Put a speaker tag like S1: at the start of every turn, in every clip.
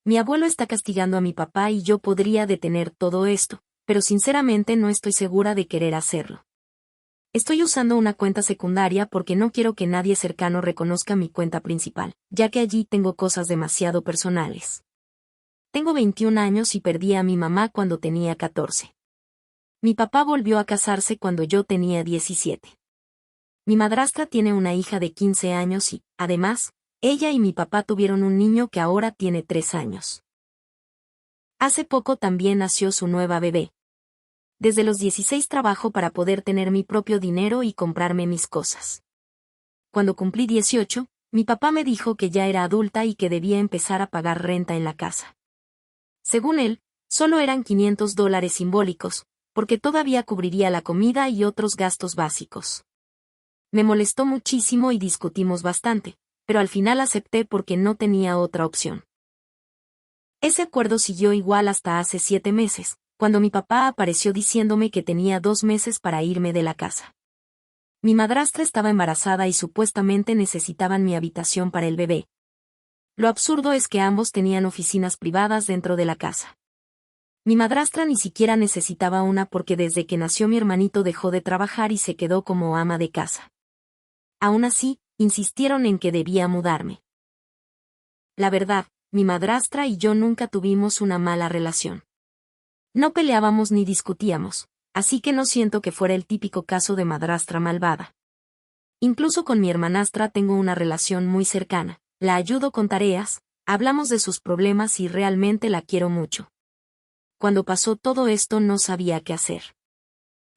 S1: Mi abuelo está castigando a mi papá y yo podría detener todo esto, pero sinceramente no estoy segura de querer hacerlo. Estoy usando una cuenta secundaria porque no quiero que nadie cercano reconozca mi cuenta principal, ya que allí tengo cosas demasiado personales. Tengo 21 años y perdí a mi mamá cuando tenía 14. Mi papá volvió a casarse cuando yo tenía 17. Mi madrastra tiene una hija de 15 años y, además, ella y mi papá tuvieron un niño que ahora tiene 3 años. Hace poco también nació su nueva bebé. Desde los 16 trabajo para poder tener mi propio dinero y comprarme mis cosas. Cuando cumplí 18, mi papá me dijo que ya era adulta y que debía empezar a pagar renta en la casa. Según él, solo eran $500 simbólicos, porque todavía cubriría la comida y otros gastos básicos. Me molestó muchísimo y discutimos bastante, pero al final acepté porque no tenía otra opción. Ese acuerdo siguió igual hasta hace 7 meses, cuando mi papá apareció diciéndome que tenía 2 meses para irme de la casa. Mi madrastra estaba embarazada y supuestamente necesitaban mi habitación para el bebé. Lo absurdo es que ambos tenían oficinas privadas dentro de la casa. Mi madrastra ni siquiera necesitaba una porque desde que nació mi hermanito dejó de trabajar y se quedó como ama de casa. Aún así, insistieron en que debía mudarme. La verdad, mi madrastra y yo nunca tuvimos una mala relación. No peleábamos ni discutíamos, así que no siento que fuera el típico caso de madrastra malvada. Incluso con mi hermanastra tengo una relación muy cercana, la ayudo con tareas, hablamos de sus problemas y realmente la quiero mucho. Cuando pasó todo esto no sabía qué hacer.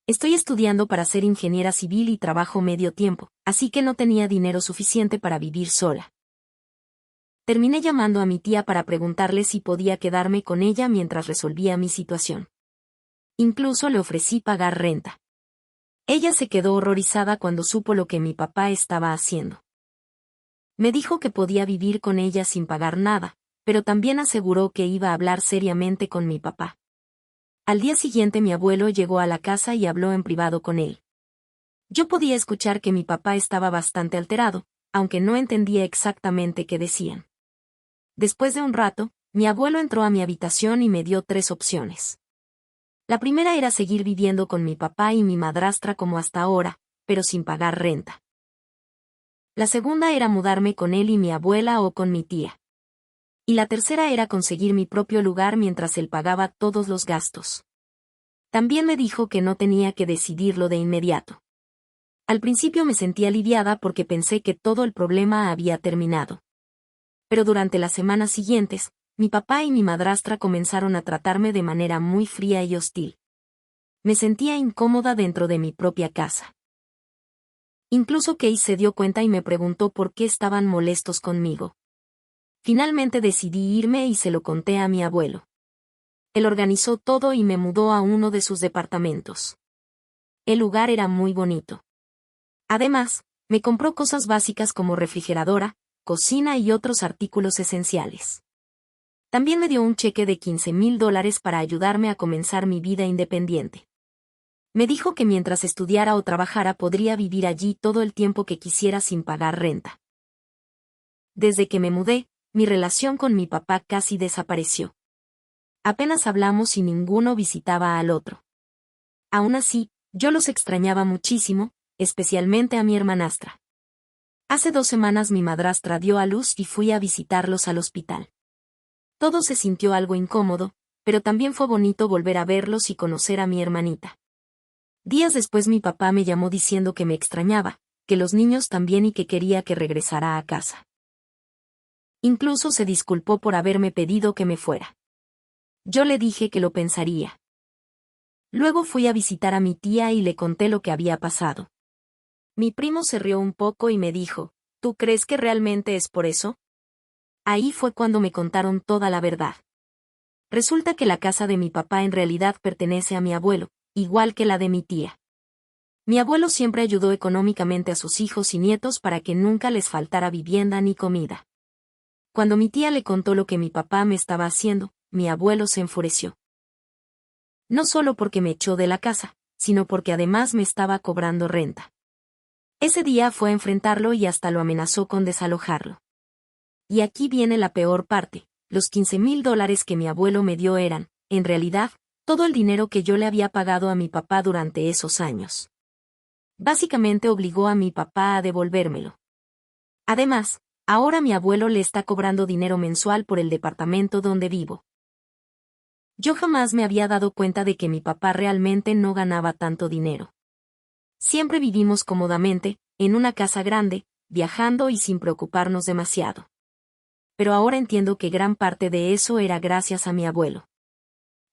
S1: Estoy estudiando para ser ingeniera civil y trabajo medio tiempo, así que no tenía dinero suficiente para vivir sola. Terminé llamando a mi tía para preguntarle si podía quedarme con ella mientras resolvía mi situación. Incluso le ofrecí pagar renta. Ella se quedó horrorizada cuando supo lo que mi papá estaba haciendo. Me dijo que podía vivir con ella sin pagar nada, pero también aseguró que iba a hablar seriamente con mi papá. Al día siguiente mi abuelo llegó a la casa y habló en privado con él. Yo podía escuchar que mi papá estaba bastante alterado, aunque no entendía exactamente qué decían. Después de un rato, mi abuelo entró a mi habitación y me dio 3 opciones. La primera era seguir viviendo con mi papá y mi madrastra como hasta ahora, pero sin pagar renta. La segunda era mudarme con él y mi abuela o con mi tía. Y la tercera era conseguir mi propio lugar mientras él pagaba todos los gastos. También me dijo que no tenía que decidirlo de inmediato. Al principio me sentí aliviada porque pensé que todo el problema había terminado. Pero durante las semanas siguientes, mi papá y mi madrastra comenzaron a tratarme de manera muy fría y hostil. Me sentía incómoda dentro de mi propia casa. Incluso Kay se dio cuenta y me preguntó por qué estaban molestos conmigo. Finalmente decidí irme y se lo conté a mi abuelo. Él organizó todo y me mudó a uno de sus departamentos. El lugar era muy bonito. Además, me compró cosas básicas como refrigeradora, cocina y otros artículos esenciales. También me dio un cheque de $15,000 para ayudarme a comenzar mi vida independiente. Me dijo que mientras estudiara o trabajara podría vivir allí todo el tiempo que quisiera sin pagar renta. Desde que me mudé, mi relación con mi papá casi desapareció. Apenas hablamos y ninguno visitaba al otro. Aún así, yo los extrañaba muchísimo, especialmente a mi hermanastra. Hace 2 semanas mi madrastra dio a luz y fui a visitarlos al hospital. Todo se sintió algo incómodo, pero también fue bonito volver a verlos y conocer a mi hermanita. Días después mi papá me llamó diciendo que me extrañaba, que los niños también y que quería que regresara a casa. Incluso se disculpó por haberme pedido que me fuera. Yo le dije que lo pensaría. Luego fui a visitar a mi tía y le conté lo que había pasado. Mi primo se rió un poco y me dijo, ¿tú crees que realmente es por eso? Ahí fue cuando me contaron toda la verdad. Resulta que la casa de mi papá en realidad pertenece a mi abuelo, igual que la de mi tía. Mi abuelo siempre ayudó económicamente a sus hijos y nietos para que nunca les faltara vivienda ni comida. Cuando mi tía le contó lo que mi papá me estaba haciendo, mi abuelo se enfureció. No solo porque me echó de la casa, sino porque además me estaba cobrando renta. Ese día fue a enfrentarlo y hasta lo amenazó con desalojarlo. Y aquí viene la peor parte, los $15,000 que mi abuelo me dio eran, en realidad, todo el dinero que yo le había pagado a mi papá durante esos años. Básicamente obligó a mi papá a devolvérmelo. Además, ahora mi abuelo le está cobrando dinero mensual por el departamento donde vivo. Yo jamás me había dado cuenta de que mi papá realmente no ganaba tanto dinero. Siempre vivimos cómodamente, en una casa grande, viajando y sin preocuparnos demasiado. Pero ahora entiendo que gran parte de eso era gracias a mi abuelo.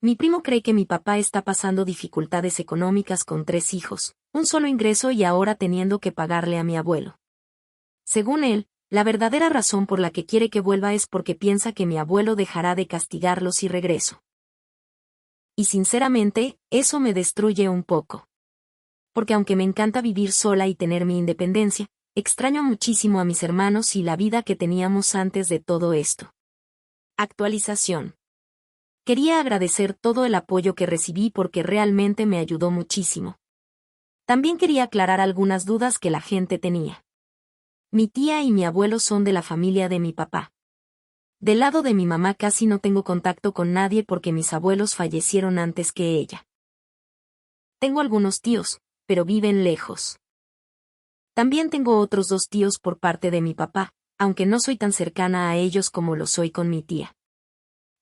S1: Mi primo cree que mi papá está pasando dificultades económicas con 3 hijos, un solo ingreso y ahora teniendo que pagarle a mi abuelo. Según él, la verdadera razón por la que quiere que vuelva es porque piensa que mi abuelo dejará de castigarlos si regreso. Y sinceramente, eso me destruye un poco. Porque aunque me encanta vivir sola y tener mi independencia, extraño muchísimo a mis hermanos y la vida que teníamos antes de todo esto. Actualización. Quería agradecer todo el apoyo que recibí porque realmente me ayudó muchísimo. También quería aclarar algunas dudas que la gente tenía. Mi tía y mi abuelo son de la familia de mi papá. Del lado de mi mamá casi no tengo contacto con nadie porque mis abuelos fallecieron antes que ella. Tengo algunos tíos, pero viven lejos. También tengo otros 2 tíos por parte de mi papá, aunque no soy tan cercana a ellos como lo soy con mi tía.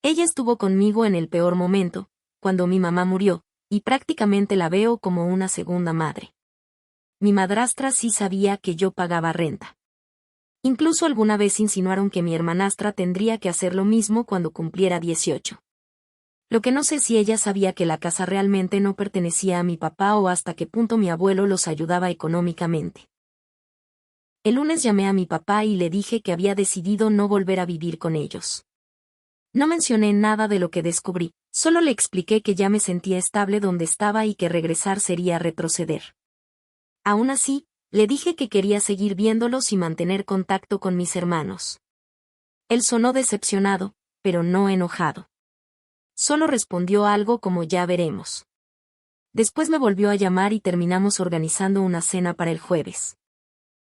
S1: Ella estuvo conmigo en el peor momento, cuando mi mamá murió, y prácticamente la veo como una segunda madre. Mi madrastra sí sabía que yo pagaba renta. Incluso alguna vez insinuaron que mi hermanastra tendría que hacer lo mismo cuando cumpliera 18. Lo que no sé si ella sabía que la casa realmente no pertenecía a mi papá o hasta qué punto mi abuelo los ayudaba económicamente. El lunes llamé a mi papá y le dije que había decidido no volver a vivir con ellos. No mencioné nada de lo que descubrí, solo le expliqué que ya me sentía estable donde estaba y que regresar sería retroceder. Aún así, le dije que quería seguir viéndolos y mantener contacto con mis hermanos. Él sonó decepcionado, pero no enojado. Solo respondió algo como ya veremos. Después me volvió a llamar y terminamos organizando una cena para el jueves.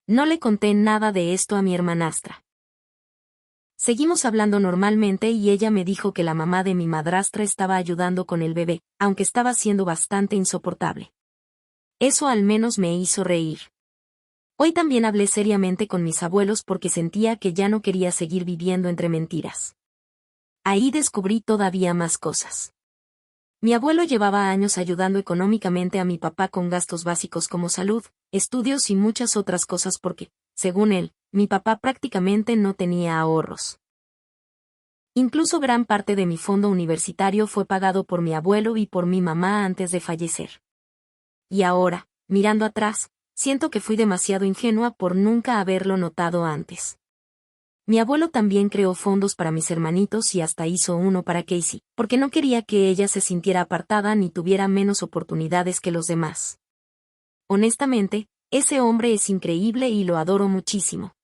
S1: No le conté nada de esto a mi hermanastra. Seguimos hablando normalmente y ella me dijo que la mamá de mi madrastra estaba ayudando con el bebé, aunque estaba siendo bastante insoportable. Eso al menos me hizo reír. Hoy también hablé seriamente con mis abuelos porque sentía que ya no quería seguir viviendo entre mentiras. Ahí descubrí todavía más cosas. Mi abuelo llevaba años ayudando económicamente a mi papá con gastos básicos como salud, estudios y muchas otras cosas porque, según él, mi papá prácticamente no tenía ahorros. Incluso gran parte de mi fondo universitario fue pagado por mi abuelo y por mi mamá antes de fallecer. Y ahora, mirando atrás, siento que fui demasiado ingenua por nunca haberlo notado antes. Mi abuelo también creó fondos para mis hermanitos y hasta hizo uno para Casey, porque no quería que ella se sintiera apartada ni tuviera menos oportunidades que los demás. Honestamente, ese hombre es increíble y lo adoro muchísimo.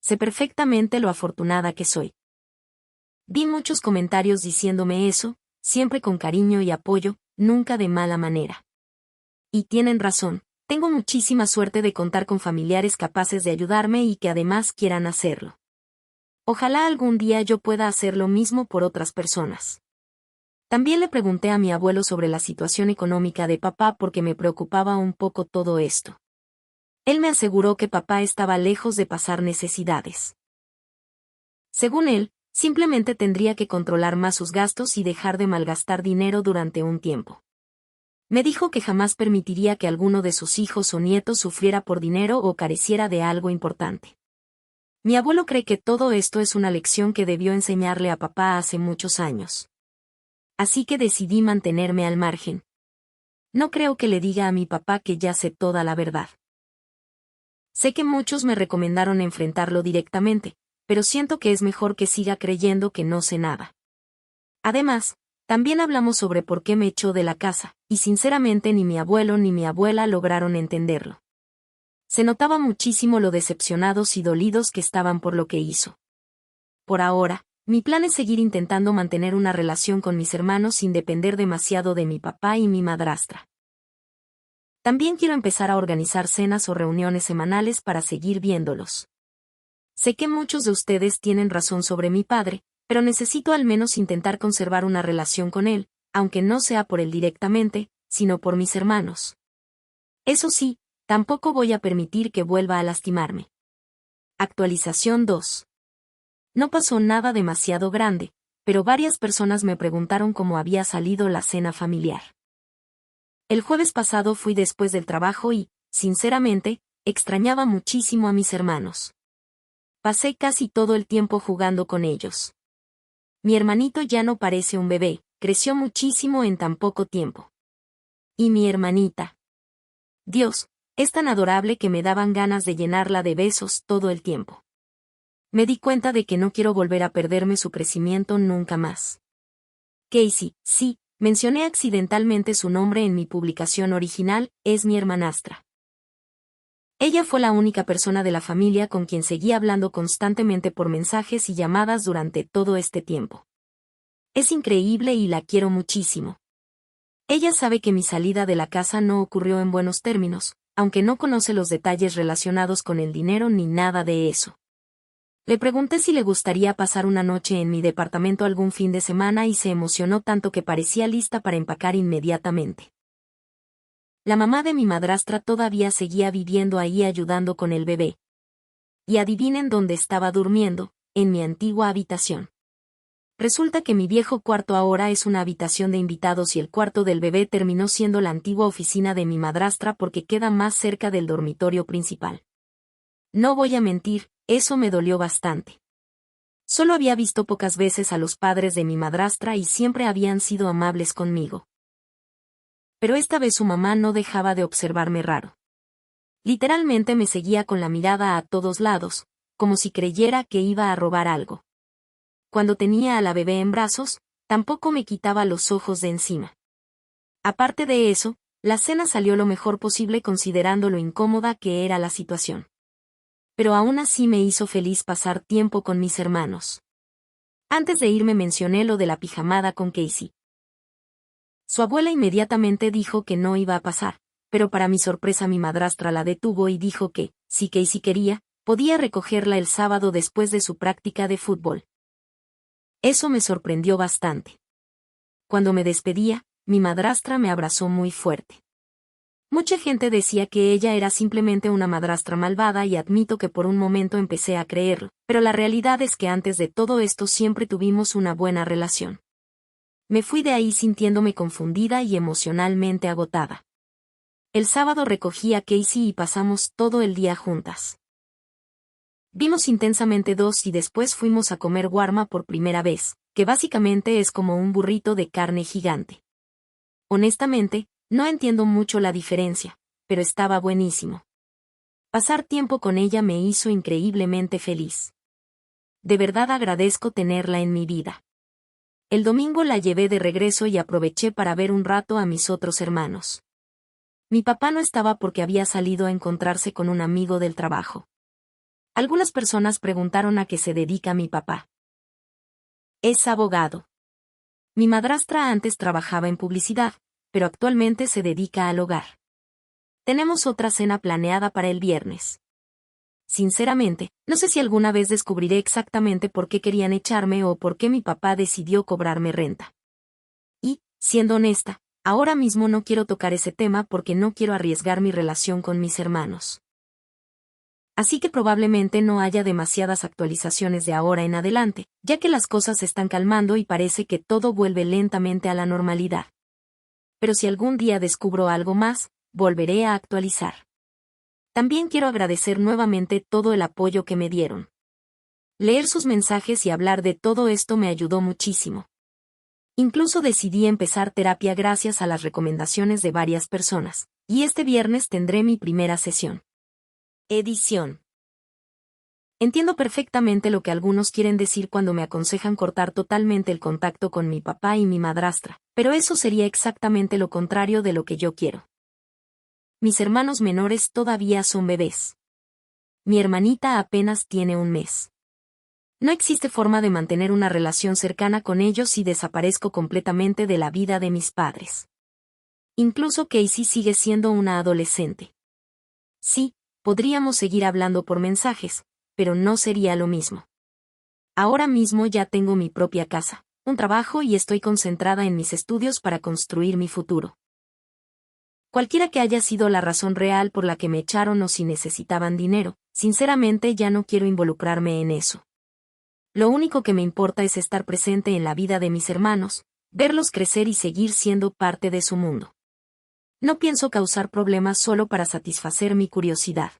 S1: Sé perfectamente lo afortunada que soy. Vi muchos comentarios diciéndome eso, siempre con cariño y apoyo, nunca de mala manera. Y tienen razón, tengo muchísima suerte de contar con familiares capaces de ayudarme y que además quieran hacerlo. Ojalá algún día yo pueda hacer lo mismo por otras personas. También le pregunté a mi abuelo sobre la situación económica de papá porque me preocupaba un poco todo esto. Él me aseguró que papá estaba lejos de pasar necesidades. Según él, simplemente tendría que controlar más sus gastos y dejar de malgastar dinero durante un tiempo. Me dijo que jamás permitiría que alguno de sus hijos o nietos sufriera por dinero o careciera de algo importante. Mi abuelo cree que todo esto es una lección que debió enseñarle a papá hace muchos años. Así que decidí mantenerme al margen. No creo que le diga a mi papá que ya sé toda la verdad. Sé que muchos me recomendaron enfrentarlo directamente, pero siento que es mejor que siga creyendo que no sé nada. Además, también hablamos sobre por qué me echó de la casa, y sinceramente ni mi abuelo ni mi abuela lograron entenderlo. Se notaba muchísimo lo decepcionados y dolidos que estaban por lo que hizo. Por ahora, mi plan es seguir intentando mantener una relación con mis hermanos sin depender demasiado de mi papá y mi madrastra. También quiero empezar a organizar cenas o reuniones semanales para seguir viéndolos. Sé que muchos de ustedes tienen razón sobre mi padre, pero necesito al menos intentar conservar una relación con él, aunque no sea por él directamente, sino por mis hermanos. Eso sí, tampoco voy a permitir que vuelva a lastimarme. Actualización 2. No pasó nada demasiado grande, pero varias personas me preguntaron cómo había salido la cena familiar. El jueves pasado fui después del trabajo y, sinceramente, extrañaba muchísimo a mis hermanos. Pasé casi todo el tiempo jugando con ellos. Mi hermanito ya no parece un bebé, creció muchísimo en tan poco tiempo. Y mi hermanita. Dios, es tan adorable que me daban ganas de llenarla de besos todo el tiempo. Me di cuenta de que no quiero volver a perderme su crecimiento nunca más. Casey, sí, mencioné accidentalmente su nombre en mi publicación original, es mi hermanastra. Ella fue la única persona de la familia con quien seguí hablando constantemente por mensajes y llamadas durante todo este tiempo. Es increíble y la quiero muchísimo. Ella sabe que mi salida de la casa no ocurrió en buenos términos, aunque no conoce los detalles relacionados con el dinero ni nada de eso. Le pregunté si le gustaría pasar una noche en mi departamento algún fin de semana y se emocionó tanto que parecía lista para empacar inmediatamente. La mamá de mi madrastra todavía seguía viviendo ahí ayudando con el bebé. Y adivinen dónde estaba durmiendo, en mi antigua habitación. Resulta que mi viejo cuarto ahora es una habitación de invitados y el cuarto del bebé terminó siendo la antigua oficina de mi madrastra porque queda más cerca del dormitorio principal. No voy a mentir, eso me dolió bastante. Solo había visto pocas veces a los padres de mi madrastra y siempre habían sido amables conmigo. Pero esta vez su mamá no dejaba de observarme raro. Literalmente me seguía con la mirada a todos lados, como si creyera que iba a robar algo. Cuando tenía a la bebé en brazos, tampoco me quitaba los ojos de encima. Aparte de eso, la cena salió lo mejor posible considerando lo incómoda que era la situación. Pero aún así me hizo feliz pasar tiempo con mis hermanos. Antes de irme mencioné lo de la pijamada con Casey. Su abuela inmediatamente dijo que no iba a pasar, pero para mi sorpresa mi madrastra la detuvo y dijo que, si Casey quería, podía recogerla el sábado después de su práctica de fútbol. Eso me sorprendió bastante. Cuando me despedía, mi madrastra me abrazó muy fuerte. Mucha gente decía que ella era simplemente una madrastra malvada y admito que por un momento empecé a creerlo, pero la realidad es que antes de todo esto siempre tuvimos una buena relación. Me fui de ahí sintiéndome confundida y emocionalmente agotada. El sábado recogí a Casey y pasamos todo el día juntas. Vimos intensamente 2 y después fuimos a comer warma por primera vez, que básicamente es como un burrito de carne gigante. Honestamente, no entiendo mucho la diferencia, pero estaba buenísimo. Pasar tiempo con ella me hizo increíblemente feliz. De verdad agradezco tenerla en mi vida. El domingo la llevé de regreso y aproveché para ver un rato a mis otros hermanos. Mi papá no estaba porque había salido a encontrarse con un amigo del trabajo. Algunas personas preguntaron a qué se dedica mi papá. Es abogado. Mi madrastra antes trabajaba en publicidad, pero actualmente se dedica al hogar. Tenemos otra cena planeada para el viernes. Sinceramente, no sé si alguna vez descubriré exactamente por qué querían echarme o por qué mi papá decidió cobrarme renta. Y, siendo honesta, ahora mismo no quiero tocar ese tema porque no quiero arriesgar mi relación con mis hermanos. Así que probablemente no haya demasiadas actualizaciones de ahora en adelante, ya que las cosas se están calmando y parece que todo vuelve lentamente a la normalidad. Pero si algún día descubro algo más, volveré a actualizar. También quiero agradecer nuevamente todo el apoyo que me dieron. Leer sus mensajes y hablar de todo esto me ayudó muchísimo. Incluso decidí empezar terapia gracias a las recomendaciones de varias personas, y este viernes tendré mi primera sesión. Edición. Entiendo perfectamente lo que algunos quieren decir cuando me aconsejan cortar totalmente el contacto con mi papá y mi madrastra, pero eso sería exactamente lo contrario de lo que yo quiero. Mis hermanos menores todavía son bebés. Mi hermanita apenas tiene un mes. No existe forma de mantener una relación cercana con ellos si desaparezco completamente de la vida de mis padres. Incluso Casey sigue siendo una adolescente. Sí, podríamos seguir hablando por mensajes, pero no sería lo mismo. Ahora mismo ya tengo mi propia casa, un trabajo y estoy concentrada en mis estudios para construir mi futuro. Cualquiera que haya sido la razón real por la que me echaron o si necesitaban dinero, sinceramente ya no quiero involucrarme en eso. Lo único que me importa es estar presente en la vida de mis hermanos, verlos crecer y seguir siendo parte de su mundo. No pienso causar problemas solo para satisfacer mi curiosidad.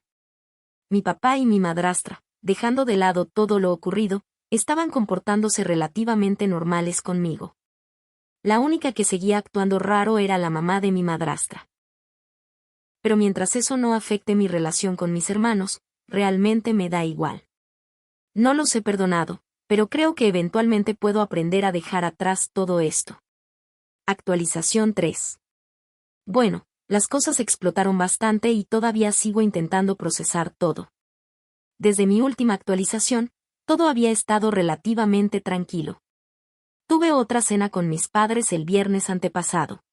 S1: Mi papá y mi madrastra, dejando de lado todo lo ocurrido, estaban comportándose relativamente normales conmigo. La única que seguía actuando raro era la mamá de mi madrastra. Pero mientras eso no afecte mi relación con mis hermanos, realmente me da igual. No los he perdonado, pero creo que eventualmente puedo aprender a dejar atrás todo esto. Actualización 3. Bueno, las cosas explotaron bastante y todavía sigo intentando procesar todo. Desde mi última actualización, todo había estado relativamente tranquilo. Tuve otra cena con mis padres el viernes antepasado.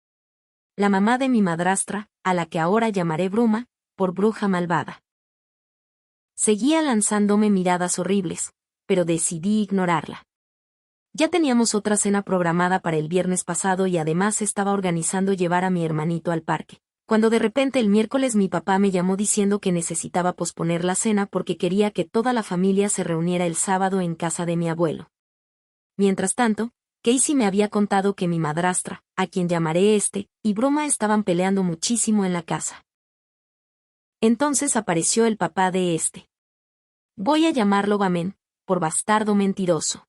S1: La mamá de mi madrastra, a la que ahora llamaré Bruma, por bruja malvada. Seguía lanzándome miradas horribles, pero decidí ignorarla. Ya teníamos otra cena programada para el viernes pasado y además estaba organizando llevar a mi hermanito al parque, cuando de repente el miércoles mi papá me llamó diciendo que necesitaba posponer la cena porque quería que toda la familia se reuniera el sábado en casa de mi abuelo. Mientras tanto, Casey me había contado que mi madrastra, a quien llamaré y Bruma estaban peleando muchísimo en la casa. Entonces apareció el papá de Voy a llamarlo Bamen, por bastardo mentiroso.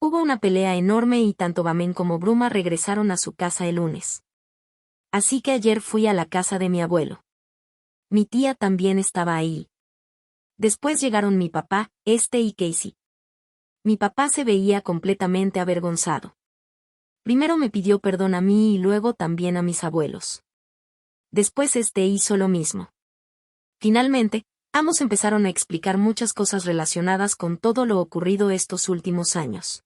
S1: Hubo una pelea enorme y tanto Bamen como Bruma regresaron a su casa el lunes. Así que ayer fui a la casa de mi abuelo. Mi tía también estaba ahí. Después llegaron mi papá, y Casey. Mi papá se veía completamente avergonzado. Primero me pidió perdón a mí y luego también a mis abuelos. Después hizo lo mismo. Finalmente, ambos empezaron a explicar muchas cosas relacionadas con todo lo ocurrido estos últimos años.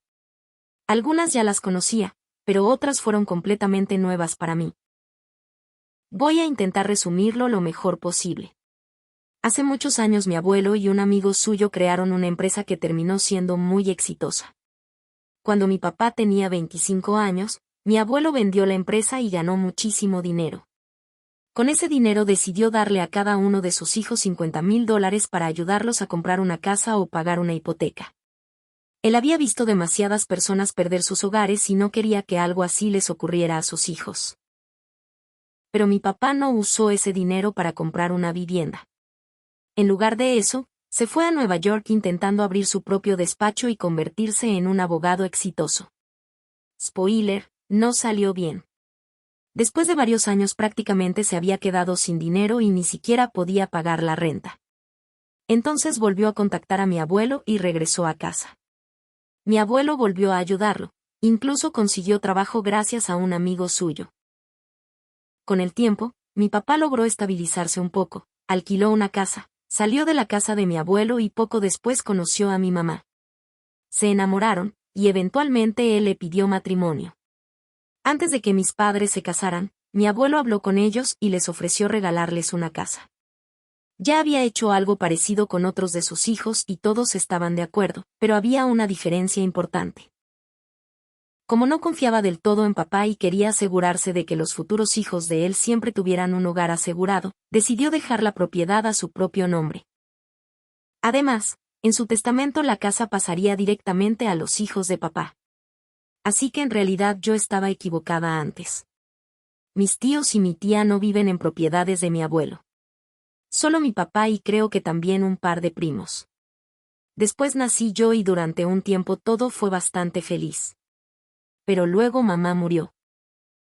S1: Algunas ya las conocía, pero otras fueron completamente nuevas para mí. Voy a intentar resumirlo lo mejor posible. Hace muchos años mi abuelo y un amigo suyo crearon una empresa que terminó siendo muy exitosa. Cuando mi papá tenía 25 años, mi abuelo vendió la empresa y ganó muchísimo dinero. Con ese dinero decidió darle a cada uno de sus hijos $50,000 para ayudarlos a comprar una casa o pagar una hipoteca. Él había visto demasiadas personas perder sus hogares y no quería que algo así les ocurriera a sus hijos. Pero mi papá no usó ese dinero para comprar una vivienda. En lugar de eso, se fue a Nueva York intentando abrir su propio despacho y convertirse en un abogado exitoso. Spoiler, no salió bien. Después de varios años prácticamente se había quedado sin dinero y ni siquiera podía pagar la renta. Entonces volvió a contactar a mi abuelo y regresó a casa. Mi abuelo volvió a ayudarlo, incluso consiguió trabajo gracias a un amigo suyo. Con el tiempo, mi papá logró estabilizarse un poco, alquiló una casa, salió de la casa de mi abuelo y poco después conoció a mi mamá. Se enamoraron, y eventualmente él le pidió matrimonio. Antes de que mis padres se casaran, mi abuelo habló con ellos y les ofreció regalarles una casa. Ya había hecho algo parecido con otros de sus hijos y todos estaban de acuerdo, pero había una diferencia importante. Como no confiaba del todo en papá y quería asegurarse de que los futuros hijos de él siempre tuvieran un hogar asegurado, decidió dejar la propiedad a su propio nombre. Además, en su testamento la casa pasaría directamente a los hijos de papá. Así que en realidad yo estaba equivocada antes. Mis tíos y mi tía no viven en propiedades de mi abuelo. Solo mi papá y creo que también un par de primos. Después nací yo y durante un tiempo todo fue bastante feliz. Pero luego mamá murió.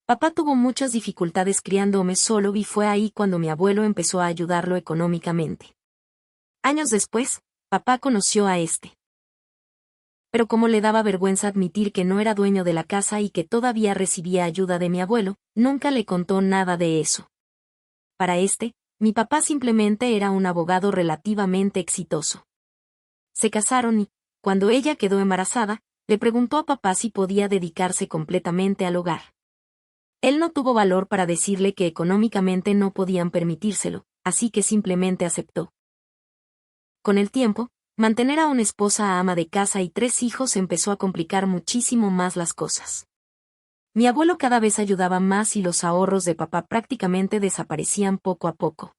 S1: Papá tuvo muchas dificultades criándome solo y fue ahí cuando mi abuelo empezó a ayudarlo económicamente. Años después, papá conoció a Pero como le daba vergüenza admitir que no era dueño de la casa y que todavía recibía ayuda de mi abuelo, nunca le contó nada de eso. Para mi papá simplemente era un abogado relativamente exitoso. Se casaron y, cuando ella quedó embarazada, le preguntó a papá si podía dedicarse completamente al hogar. Él no tuvo valor para decirle que económicamente no podían permitírselo, así que simplemente aceptó. Con el tiempo, Mantener a una esposa ama de casa y 3 hijos empezó a complicar muchísimo más las cosas. Mi abuelo cada vez ayudaba más y los ahorros de papá prácticamente desaparecían poco a poco.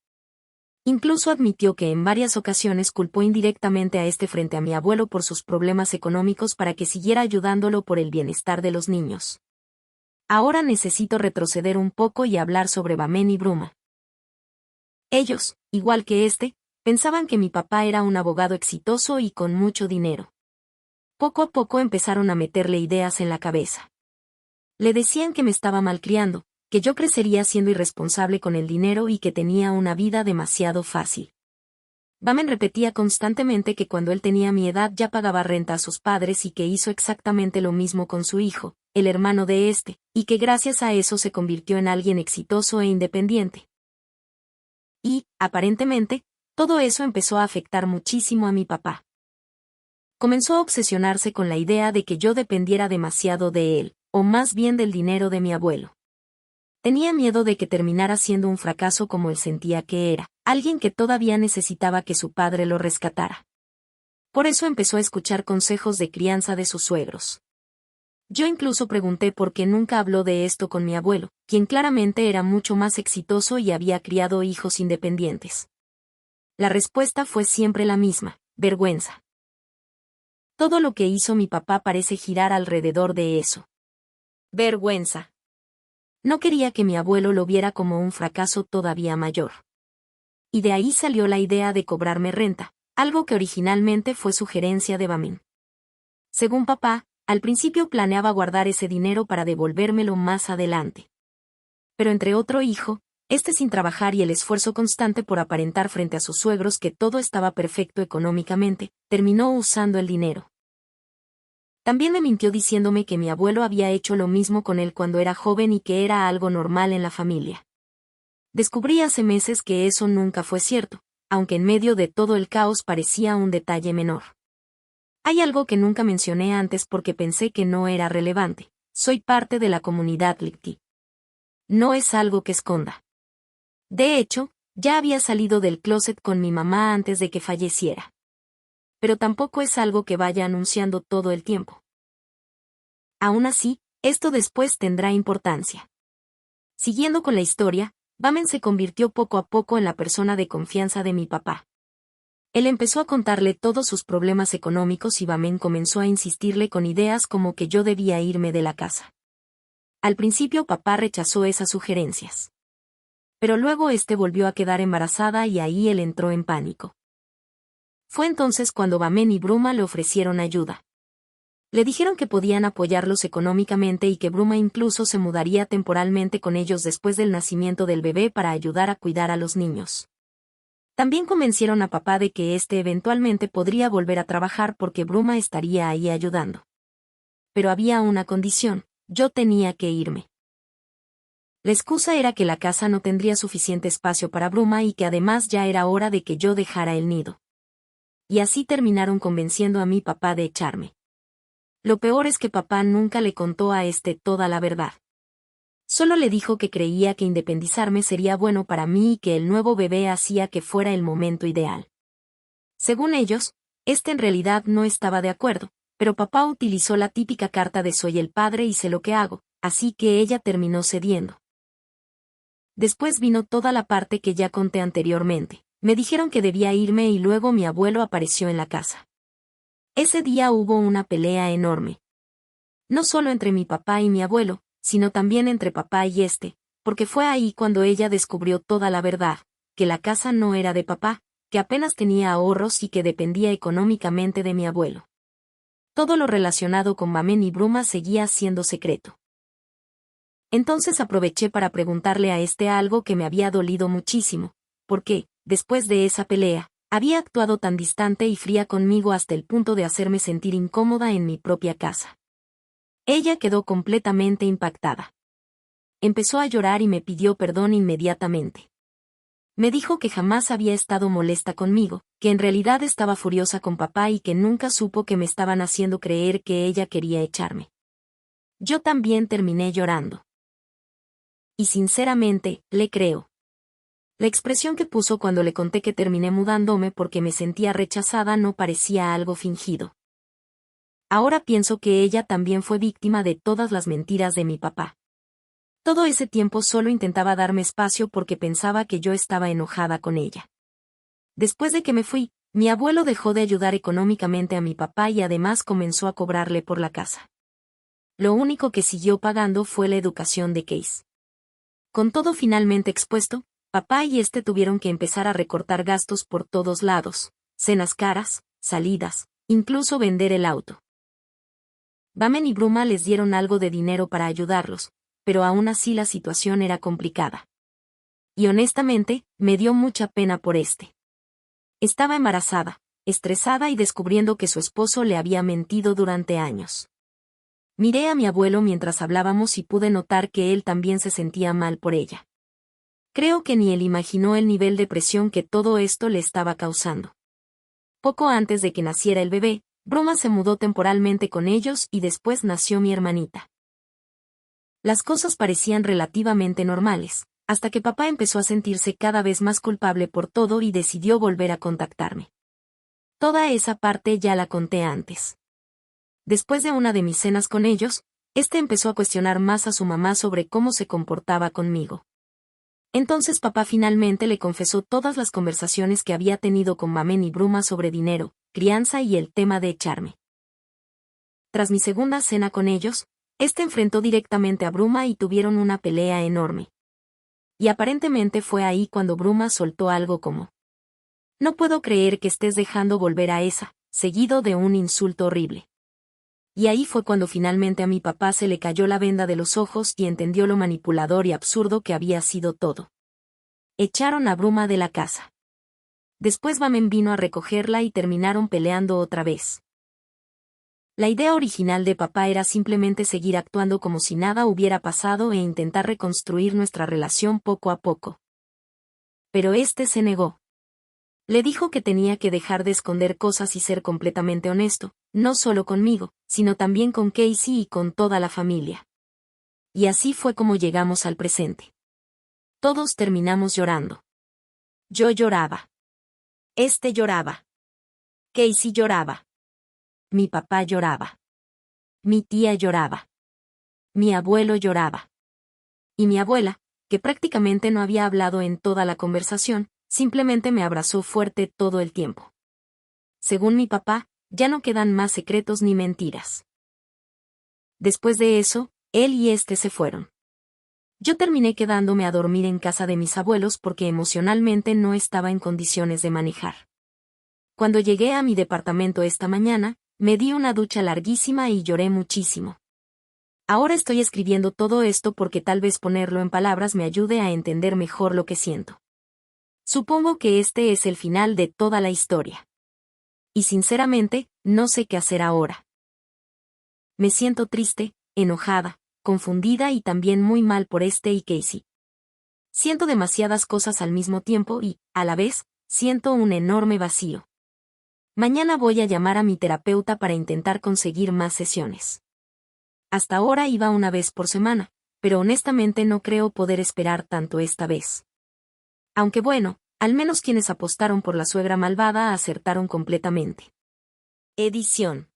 S1: Incluso admitió que en varias ocasiones culpó indirectamente a este frente a mi abuelo por sus problemas económicos para que siguiera ayudándolo por el bienestar de los niños. Ahora necesito retroceder un poco y hablar sobre Bamen y Bruma. Ellos, igual que pensaban que mi papá era un abogado exitoso y con mucho dinero. Poco a poco empezaron a meterle ideas en la cabeza. Le decían que me estaba malcriando, que yo crecería siendo irresponsable con el dinero y que tenía una vida demasiado fácil. Bamen repetía constantemente que cuando él tenía mi edad ya pagaba renta a sus padres y que hizo exactamente lo mismo con su hijo, el hermano de y que gracias a eso se convirtió en alguien exitoso e independiente. Y, aparentemente, todo eso empezó a afectar muchísimo a mi papá. Comenzó a obsesionarse con la idea de que yo dependiera demasiado de él, o más bien del dinero de mi abuelo. Tenía miedo de que terminara siendo un fracaso como él sentía que era, alguien que todavía necesitaba que su padre lo rescatara. Por eso empezó a escuchar consejos de crianza de sus suegros. Yo incluso pregunté por qué nunca habló de esto con mi abuelo, quien claramente era mucho más exitoso y había criado hijos independientes. La respuesta fue siempre la misma: vergüenza. Todo lo que hizo mi papá parece girar alrededor de eso. Vergüenza. No quería que mi abuelo lo viera como un fracaso todavía mayor. Y de ahí salió la idea de cobrarme renta, algo que originalmente fue sugerencia de Bamen. Según papá, al principio planeaba guardar ese dinero para devolvérmelo más adelante. Pero entre otro hijo, sin trabajar y el esfuerzo constante por aparentar frente a sus suegros que todo estaba perfecto económicamente, terminó usando el dinero. También me mintió diciéndome que mi abuelo había hecho lo mismo con él cuando era joven y que era algo normal en la familia. Descubrí hace meses que eso nunca fue cierto, aunque en medio de todo el caos parecía un detalle menor. Hay algo que nunca mencioné antes porque pensé que no era relevante: soy parte de la comunidad LGBTI. No es algo que esconda. De hecho, ya había salido del closet con mi mamá antes de que falleciera. Pero tampoco es algo que vaya anunciando todo el tiempo. Aún así, esto después tendrá importancia. Siguiendo con la historia, Bamen se convirtió poco a poco en la persona de confianza de mi papá. Él empezó a contarle todos sus problemas económicos y Bamen comenzó a insistirle con ideas como que yo debía irme de la casa. Al principio papá rechazó esas sugerencias. Pero luego volvió a quedar embarazada y ahí él entró en pánico. Fue entonces cuando Bamen y Bruma le ofrecieron ayuda. Le dijeron que podían apoyarlos económicamente y que Bruma incluso se mudaría temporalmente con ellos después del nacimiento del bebé para ayudar a cuidar a los niños. También convencieron a papá de que eventualmente podría volver a trabajar porque Bruma estaría ahí ayudando. Pero había una condición: yo tenía que irme. La excusa era que la casa no tendría suficiente espacio para Bruma y que además ya era hora de que yo dejara el nido. Y así terminaron convenciendo a mi papá de echarme. Lo peor es que papá nunca le contó a toda la verdad. Solo le dijo que creía que independizarme sería bueno para mí y que el nuevo bebé hacía que fuera el momento ideal. Según ellos, en realidad no estaba de acuerdo, pero papá utilizó la típica carta de soy el padre y sé lo que hago, así que ella terminó cediendo. Después vino toda la parte que ya conté anteriormente. Me dijeron que debía irme y luego mi abuelo apareció en la casa. Ese día hubo una pelea enorme. No solo entre mi papá y mi abuelo, sino también entre papá y porque fue ahí cuando ella descubrió toda la verdad: que la casa no era de papá, que apenas tenía ahorros y que dependía económicamente de mi abuelo. Todo lo relacionado con Bamen y Bruma seguía siendo secreto. Entonces aproveché para preguntarle a algo que me había dolido muchísimo: ¿por qué, después de esa pelea, había actuado tan distante y fría conmigo hasta el punto de hacerme sentir incómoda en mi propia casa? Ella quedó completamente impactada. Empezó a llorar y me pidió perdón inmediatamente. Me dijo que jamás había estado molesta conmigo, que en realidad estaba furiosa con papá y que nunca supo que me estaban haciendo creer que ella quería echarme. Yo también terminé llorando. Y sinceramente, le creo. La expresión que puso cuando le conté que terminé mudándome porque me sentía rechazada no parecía algo fingido. Ahora pienso que ella también fue víctima de todas las mentiras de mi papá. Todo ese tiempo solo intentaba darme espacio porque pensaba que yo estaba enojada con ella. Después de que me fui, mi abuelo dejó de ayudar económicamente a mi papá y además comenzó a cobrarle por la casa. Lo único que siguió pagando fue la educación de Case. Con todo finalmente expuesto, papá y tuvieron que empezar a recortar gastos por todos lados, cenas caras, salidas, incluso vender el auto. Bamen y Bruma les dieron algo de dinero para ayudarlos, pero aún así la situación era complicada. Y honestamente, me dio mucha pena por Estaba embarazada, estresada y descubriendo que su esposo le había mentido durante años. Miré a mi abuelo mientras hablábamos y pude notar que él también se sentía mal por ella. Creo que ni él imaginó el nivel de presión que todo esto le estaba causando. Poco antes de que naciera el bebé, Bruma se mudó temporalmente con ellos y después nació mi hermanita. Las cosas parecían relativamente normales, hasta que papá empezó a sentirse cada vez más culpable por todo y decidió volver a contactarme. Toda esa parte ya la conté antes. Después de una de mis cenas con ellos, empezó a cuestionar más a su mamá sobre cómo se comportaba conmigo. Entonces papá finalmente le confesó todas las conversaciones que había tenido con Mamen y Bruma sobre dinero, crianza y el tema de echarme. Tras mi segunda cena con ellos, enfrentó directamente a Bruma y tuvieron una pelea enorme. Y aparentemente fue ahí cuando Bruma soltó algo como: "No puedo creer que estés dejando volver a esa", seguido de un insulto horrible. Y ahí fue cuando finalmente a mi papá se le cayó la venda de los ojos y entendió lo manipulador y absurdo que había sido todo. Echaron a Bruma de la casa. Después Bamen vino a recogerla y terminaron peleando otra vez. La idea original de papá era simplemente seguir actuando como si nada hubiera pasado e intentar reconstruir nuestra relación poco a poco. Pero se negó. Le dijo que tenía que dejar de esconder cosas y ser completamente honesto, no solo conmigo, sino también con Casey y con toda la familia. Y así fue como llegamos al presente. Todos terminamos llorando. Yo lloraba. Lloraba. Casey lloraba. Mi papá lloraba. Mi tía lloraba. Mi abuelo lloraba. Y mi abuela, que prácticamente no había hablado en toda la conversación, simplemente me abrazó fuerte todo el tiempo. Según mi papá, ya no quedan más secretos ni mentiras. Después de eso, él y se fueron. Yo terminé quedándome a dormir en casa de mis abuelos porque emocionalmente no estaba en condiciones de manejar. Cuando llegué a mi departamento esta mañana, me di una ducha larguísima y lloré muchísimo. Ahora estoy escribiendo todo esto porque tal vez ponerlo en palabras me ayude a entender mejor lo que siento. Supongo que es el final de toda la historia. Y sinceramente, no sé qué hacer ahora. Me siento triste, enojada, confundida y también muy mal por y Casey. Siento demasiadas cosas al mismo tiempo y, a la vez, siento un enorme vacío. Mañana voy a llamar a mi terapeuta para intentar conseguir más sesiones. Hasta ahora iba una vez por semana, pero honestamente no creo poder esperar tanto esta vez. Aunque bueno, al menos quienes apostaron por la suegra malvada acertaron completamente. Edición.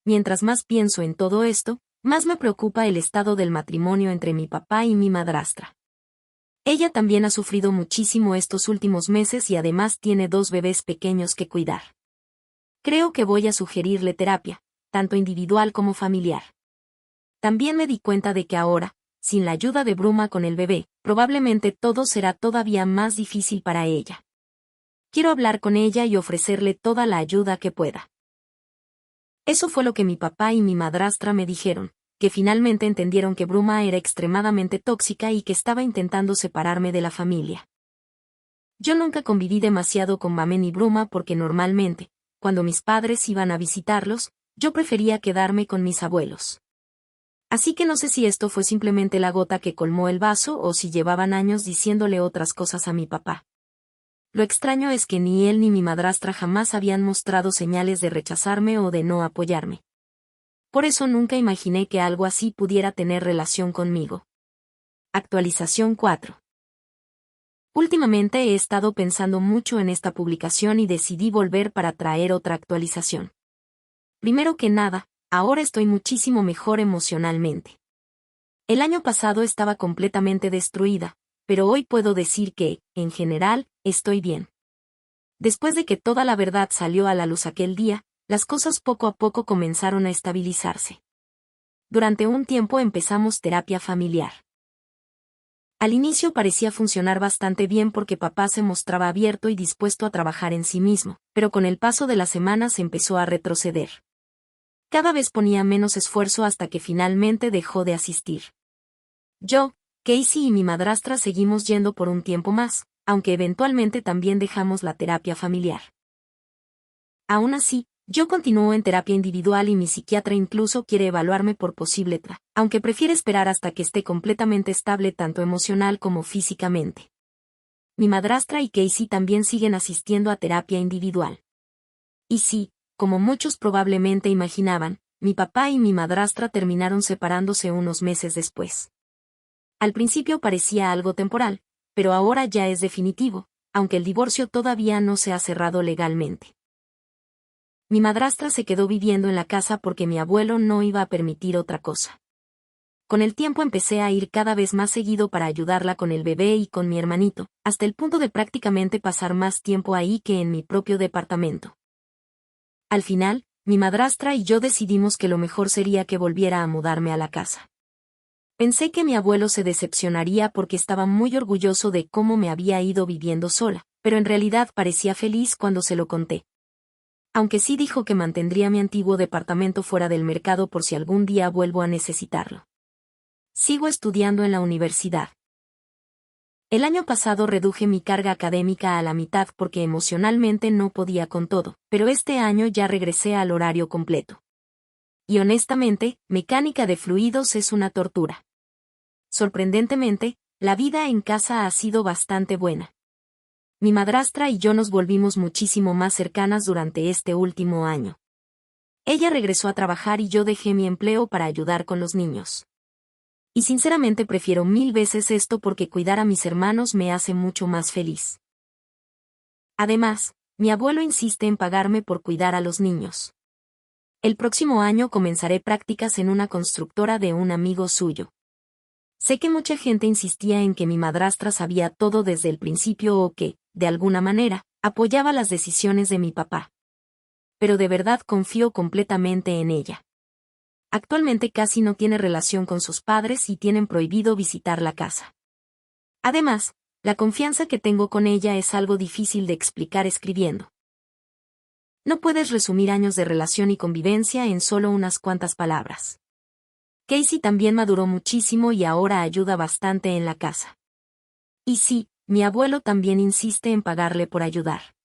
S1: Mientras más pienso en todo esto, más me preocupa el estado del matrimonio entre mi papá y mi madrastra. Ella también ha sufrido muchísimo estos últimos meses y además tiene 2 bebés pequeños que cuidar. Creo que voy a sugerirle terapia, tanto individual como familiar. También me di cuenta de que ahora, sin la ayuda de Bruma con el bebé, probablemente todo será todavía más difícil para ella. Quiero hablar con ella y ofrecerle toda la ayuda que pueda. Eso fue lo que mi papá y mi madrastra me dijeron, que finalmente entendieron que Bruma era extremadamente tóxica y que estaba intentando separarme de la familia. Yo nunca conviví demasiado con Mamen y Bruma porque normalmente, cuando mis padres iban a visitarlos, yo prefería quedarme con mis abuelos. Así que no sé si esto fue simplemente la gota que colmó el vaso o si llevaban años diciéndole otras cosas a mi papá. Lo extraño es que ni él ni mi madrastra jamás habían mostrado señales de rechazarme o de no apoyarme. Por eso nunca imaginé que algo así pudiera tener relación conmigo. Actualización 4. Últimamente he estado pensando mucho en esta publicación y decidí volver para traer otra actualización. Primero que nada, ahora estoy muchísimo mejor emocionalmente. El año pasado estaba completamente destruida, pero hoy puedo decir que, en general, estoy bien. Después de que toda la verdad salió a la luz aquel día, las cosas poco a poco comenzaron a estabilizarse. Durante un tiempo empezamos terapia familiar. Al inicio parecía funcionar bastante bien porque papá se mostraba abierto y dispuesto a trabajar en sí mismo, pero con el paso de las semanas empezó a retroceder. Cada vez ponía menos esfuerzo hasta que finalmente dejó de asistir. Yo, Casey y mi madrastra seguimos yendo por un tiempo más, aunque eventualmente también dejamos la terapia familiar. Aún así, yo continúo en terapia individual y mi psiquiatra incluso quiere evaluarme por posible TRA, aunque prefiere esperar hasta que esté completamente estable tanto emocional como físicamente. Mi madrastra y Casey también siguen asistiendo a terapia individual. Y sí, como muchos probablemente imaginaban, mi papá y mi madrastra terminaron separándose unos meses después. Al principio parecía algo temporal, pero ahora ya es definitivo, aunque el divorcio todavía no se ha cerrado legalmente. Mi madrastra se quedó viviendo en la casa porque mi abuelo no iba a permitir otra cosa. Con el tiempo empecé a ir cada vez más seguido para ayudarla con el bebé y con mi hermanito, hasta el punto de prácticamente pasar más tiempo ahí que en mi propio departamento. Al final, mi madrastra y yo decidimos que lo mejor sería que volviera a mudarme a la casa. Pensé que mi abuelo se decepcionaría porque estaba muy orgulloso de cómo me había ido viviendo sola, pero en realidad parecía feliz cuando se lo conté. Aunque sí dijo que mantendría mi antiguo departamento fuera del mercado por si algún día vuelvo a necesitarlo. Sigo estudiando en la universidad. El año pasado reduje mi carga académica a la mitad porque emocionalmente no podía con todo, pero este año ya regresé al horario completo. Y honestamente, mecánica de fluidos es una tortura. Sorprendentemente, la vida en casa ha sido bastante buena. Mi madrastra y yo nos volvimos muchísimo más cercanas durante este último año. Ella regresó a trabajar y yo dejé mi empleo para ayudar con los niños. Y sinceramente prefiero 1000 veces esto porque cuidar a mis hermanos me hace mucho más feliz. Además, mi abuelo insiste en pagarme por cuidar a los niños. El próximo año comenzaré prácticas en una constructora de un amigo suyo. Sé que mucha gente insistía en que mi madrastra sabía todo desde el principio o que, de alguna manera, apoyaba las decisiones de mi papá. Pero de verdad confío completamente en ella. Actualmente casi no tiene relación con sus padres y tienen prohibido visitar la casa. Además, la confianza que tengo con ella es algo difícil de explicar escribiendo. No puedes resumir años de relación y convivencia en solo unas cuantas palabras. Casey también maduró muchísimo y ahora ayuda bastante en la casa. Y sí, mi abuelo también insiste en pagarle por ayudar.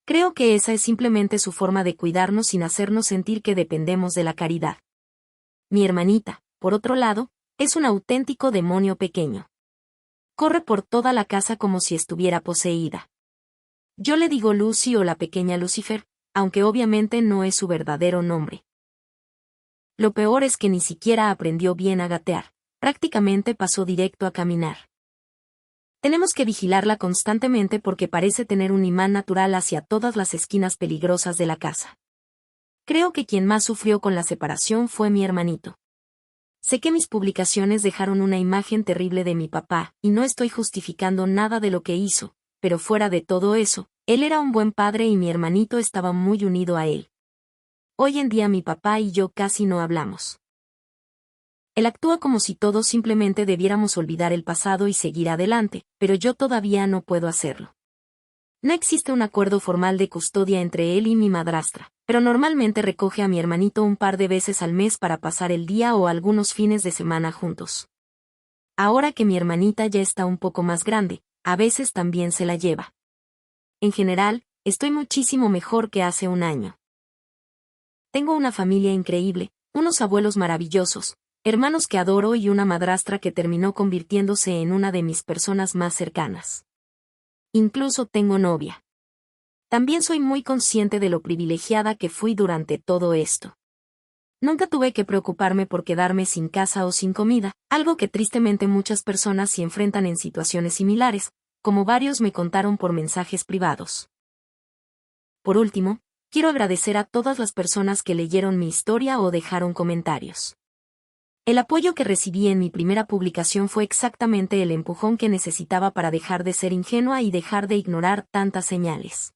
S1: Creo que esa es simplemente su forma de cuidarnos sin hacernos sentir que dependemos de la caridad. Mi hermanita, por otro lado, es un auténtico demonio pequeño. Corre por toda la casa como si estuviera poseída. Yo le digo Lucy o la pequeña Lucifer, aunque obviamente no es su verdadero nombre. Lo peor es que ni siquiera aprendió bien a gatear, prácticamente pasó directo a caminar. Tenemos que vigilarla constantemente porque parece tener un imán natural hacia todas las esquinas peligrosas de la casa. Creo que quien más sufrió con la separación fue mi hermanito. Sé que mis publicaciones dejaron una imagen terrible de mi papá, y no estoy justificando nada de lo que hizo, pero fuera de todo eso, él era un buen padre y mi hermanito estaba muy unido a él. Hoy en día mi papá y yo casi no hablamos. Él actúa como si todos simplemente debiéramos olvidar el pasado y seguir adelante, pero yo todavía no puedo hacerlo. No existe un acuerdo formal de custodia entre él y mi madrastra, pero normalmente recoge a mi hermanito un par de veces al mes para pasar el día o algunos fines de semana juntos. Ahora que mi hermanita ya está un poco más grande, a veces también se la lleva. En general, estoy muchísimo mejor que hace un año. Tengo una familia increíble, unos abuelos maravillosos, hermanos que adoro y una madrastra que terminó convirtiéndose en una de mis personas más cercanas. Incluso tengo novia. También soy muy consciente de lo privilegiada que fui durante todo esto. Nunca tuve que preocuparme por quedarme sin casa o sin comida, algo que tristemente muchas personas se enfrentan en situaciones similares, como varios me contaron por mensajes privados. Por último, quiero agradecer a todas las personas que leyeron mi historia o dejaron comentarios. El apoyo que recibí en mi primera publicación fue exactamente el empujón que necesitaba para dejar de ser ingenua y dejar de ignorar tantas señales.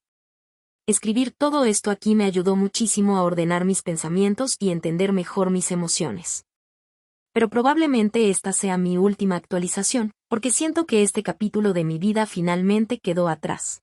S1: Escribir todo esto aquí me ayudó muchísimo a ordenar mis pensamientos y entender mejor mis emociones. Pero probablemente esta sea mi última actualización, porque siento que este capítulo de mi vida finalmente quedó atrás.